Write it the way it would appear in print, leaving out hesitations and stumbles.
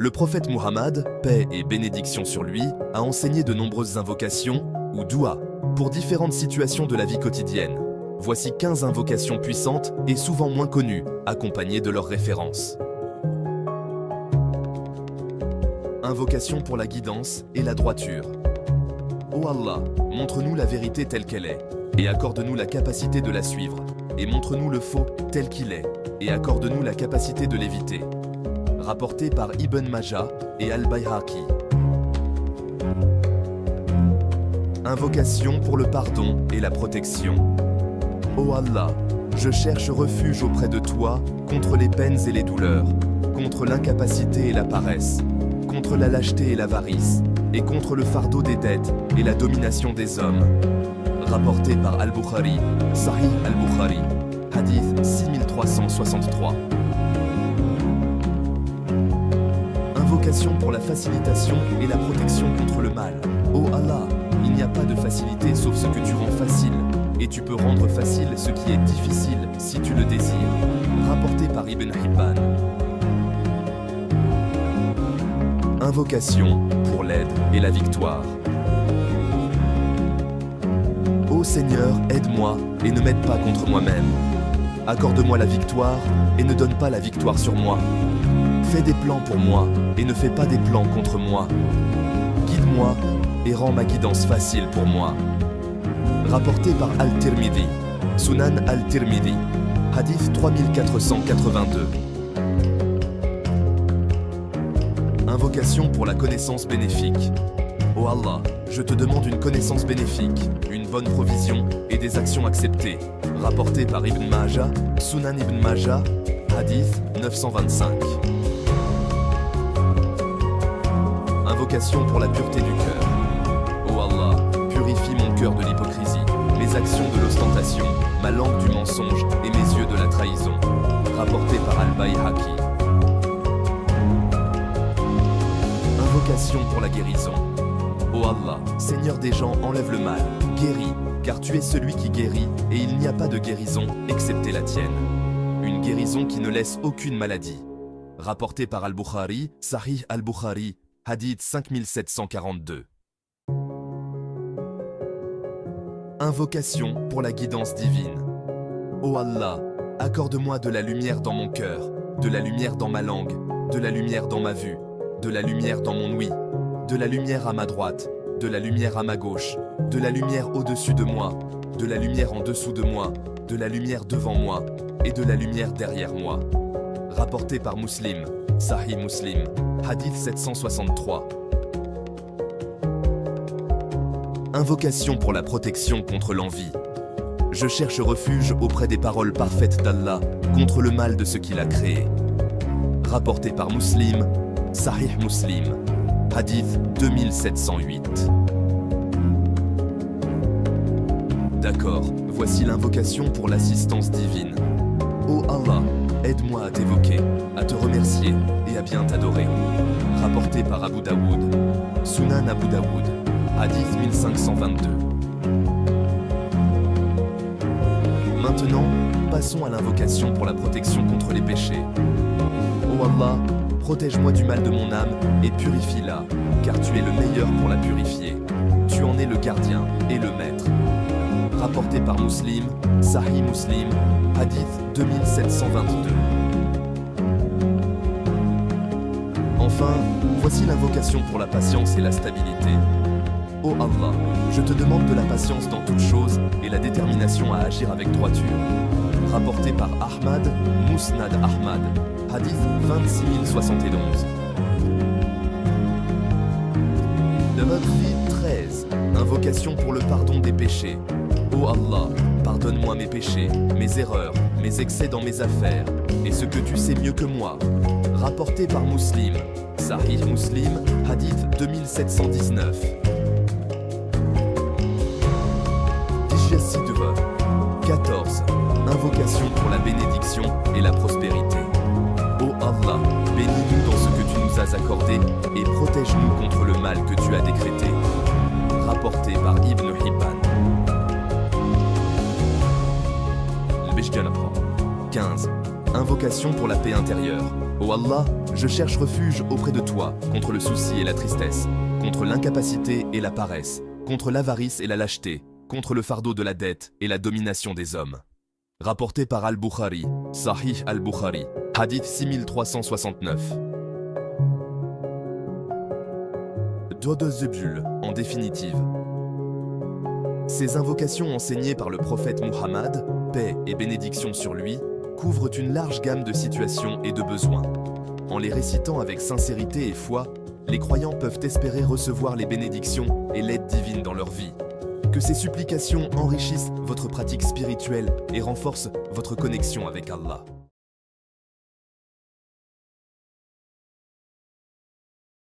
Le prophète Muhammad, paix et bénédiction sur lui, a enseigné de nombreuses invocations, ou doua, pour différentes situations de la vie quotidienne. Voici 15 invocations puissantes et souvent moins connues, accompagnées de leurs références. Invocation pour la guidance et la droiture. Ô Allah, montre-nous la vérité telle qu'elle est, et accorde-nous la capacité de la suivre, et montre-nous le faux tel qu'il est, et accorde-nous la capacité de l'éviter. Rapporté par Ibn Majah et Al-Bayhaqi. Invocation pour le pardon et la protection. Ô Allah, je cherche refuge auprès de toi contre les peines et les douleurs, contre l'incapacité et la paresse, contre la lâcheté et l'avarice, et contre le fardeau des dettes et la domination des hommes. Rapporté par Al-Bukhari, Sahih Al-Bukhari, Hadith 6363. Invocation pour la facilitation et la protection contre le mal. Ô Allah, il n'y a pas de facilité sauf ce que tu rends facile, et tu peux rendre facile ce qui est difficile si tu le désires. Rapporté par Ibn Hibban. Invocation pour l'aide et la victoire. Ô Seigneur, aide-moi et ne m'aide pas contre moi-même. Accorde-moi la victoire et ne donne pas la victoire sur moi. Fais des plans pour moi et ne fais pas des plans contre moi. Guide-moi et rends ma guidance facile pour moi. Rapporté par Al-Tirmidhi, Sunan Al-Tirmidhi, Hadith 3482. Invocation pour la connaissance bénéfique. Ô Allah, je te demande une connaissance bénéfique, une bonne provision et des actions acceptées. Rapporté par Ibn Majah, Sunan Ibn Majah, Hadith 925. Invocation pour la pureté du cœur. Ô Allah, purifie mon cœur de l'hypocrisie, mes actions de l'ostentation, ma langue du mensonge et mes yeux de la trahison. Rapporté par Al-Bayhaqi. Invocation pour la guérison. Ô Allah, Seigneur des gens, enlève le mal, guéris, car tu es celui qui guérit, et il n'y a pas de guérison excepté la tienne. Une guérison qui ne laisse aucune maladie. Rapporté par Al-Bukhari, Sahih Al-Bukhari, Hadith 5742. Invocation pour la guidance divine. Ô Allah, accorde-moi de la lumière dans mon cœur, de la lumière dans ma langue, de la lumière dans ma vue, de la lumière dans mon ouïe, de la lumière à ma droite, de la lumière à ma gauche, de la lumière au-dessus de moi, de la lumière en dessous de moi, de la lumière devant moi et de la lumière derrière moi. Rapporté par Muslim, Sahih Muslim, Hadith 763. Invocation pour la protection contre l'envie. Je cherche refuge auprès des paroles parfaites d'Allah contre le mal de ce qu'il a créé. Rapporté par Muslim, Sahih Muslim, Hadith 2708. D'accord, voici l'invocation pour l'assistance divine. Ô Allah, aide-moi à t'évoquer, à te remercier et à bien t'adorer. Rapporté par Abu Daoud, Sunan Abu Daoud, Hadith 1522. Maintenant, passons à l'invocation pour la protection contre les péchés. Ô Allah, protège-moi du mal de mon âme et purifie-la, car tu es le meilleur pour la purifier. Tu en es le gardien et le maître. Rapporté par Muslim, Sahih Muslim, Hadith 2722. Enfin, voici l'invocation pour la patience et la stabilité. Ô Allah, je te demande de la patience dans toutes choses et la détermination à agir avec droiture. Rapporté par Ahmad, Musnad Ahmad, Hadith 26071. Devarim 13. Invocation pour le pardon des péchés. Ô Allah, pardonne-moi mes péchés, mes erreurs, mes excès dans mes affaires, et ce que tu sais mieux que moi. Rapporté par Muslim, Sahih Muslim, Hadith 2719. 14. Invocation pour la bénédiction et la prospérité. Ô Allah, bénis-nous dans ce que tu nous as accordé et protège-nous contre le mal que tu as décrété. Rapporté par Ibn Hibban. 15. Invocation pour la paix intérieure. Ô Allah, je cherche refuge auprès de toi contre le souci et la tristesse, contre l'incapacité et la paresse, contre l'avarice et la lâcheté, contre le fardeau de la dette et la domination des hommes. Rapporté par Al-Bukhari, Sahih Al-Bukhari, Hadith 6369. Dodo Zebul, en définitive. Ces invocations enseignées par le prophète Muhammad, paix et bénédiction sur lui, couvrent une large gamme de situations et de besoins. En les récitant avec sincérité et foi, les croyants peuvent espérer recevoir les bénédictions et l'aide divine dans leur vie. Que ces supplications enrichissent votre pratique spirituelle et renforcent votre connexion avec Allah.